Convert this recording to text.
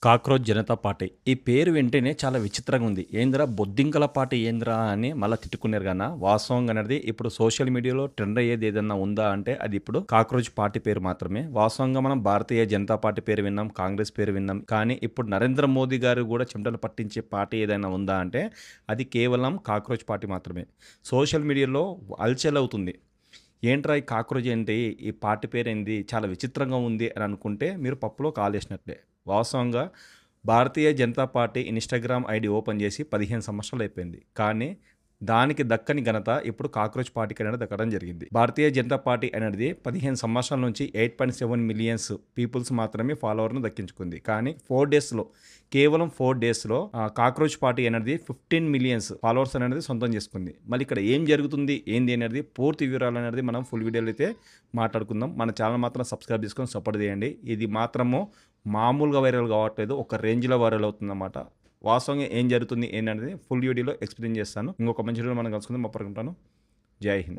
Cockroach Janata party. ఈ పేరు వింటేనే చాలా విచిత్రంగా ఉంది. ఏందిరా బొద్దింకల పార్టీ ఏందిరా అని మళ్ళా తిట్టుకున్నారు గాన వాస్తవంగా అనేది ఇప్పుడు సోషల్ మీడియాలో ట్రెండ్ అయ్యేది ఏదన్నా ఉందా అంటే అది ఇప్పుడు కాక్రోచ్ పార్టీ పేరు మాత్రమే. వాస్తవంగా మనం భారతీయ జనతా పార్టీ పేరు విన్నాం, కాంగ్రెస్ పేరు విన్నాం. కానీ ఇప్పుడు నరేంద్ర మోదీ గారు కూడా చెమటలు పట్టించే పార్టీ ఏదైనా ఉందా అంటే అది కేవలం కాక్రోచ్ పార్టీ మాత్రమే. సోషల్ మీడియాలో హల్చల్ అవుతుంది. ఏంట్రా ఈ కాక్రోచ్ ఏంటి? ఈ పార్టీ పేరేంది? చాలా విచిత్రంగా ఉంది అని అనుకుంటే మీరు పప్పులో కాలేసినట్లే. వాస్తవంగా Bharatiya Janata Party Instagram ID open చేసి 15 సంవత్సరాలు అయిపోయింది. కానీ దానికి దక్కని ఘనత ఇప్పుడు కాక్రోచ్ పార్టీకి అనేది దక్కడం జరిగింది. భారతీయ జనతా పార్టీ అనేది 15 సంవత్సరాల నుంచి 8.7 మిలియన్స్ పీపుల్స్ మాత్రమే ఫాలోవర్‌ను దక్కించుకుంది. కానీ 4 డేస్‌లో కేవలం 4 డేస్‌లో కాక్రోచ్ పార్టీ అనేది 15 మిలియన్స్ ఫాలోవర్స్ అనేది సొంతం చేసుకుంది. మళ్ళీ ఇక్కడ ఏం జరుగుతుంది? ఏంది అనేది పూర్తి వివరాలు అనేది మనం ఫుల్ వీడియోలో అయితే మాట్లాడుకుందాం. మన ఛానల్ మాత్రం సబ్స్క్రైబ్ చేసుకొని సపోర్ట్ చేయండి. ఇది మాత్రము మామూలుగా వైరల్ కావట్లేదు. ఒక రేంజ్‌లో వైరల్ అవుతుందన్నమాట. వాస్తవంగా ఏం జరుగుతుంది ఏంటనేది ఫుల్ వీడియోలో ఎక్స్ప్లెయిన్ చేస్తాను. ఇంకొక మంచి వీడియోలో మనం కలుసుకుందాం. అప్పటికి ఉంటాను. జై హింద్.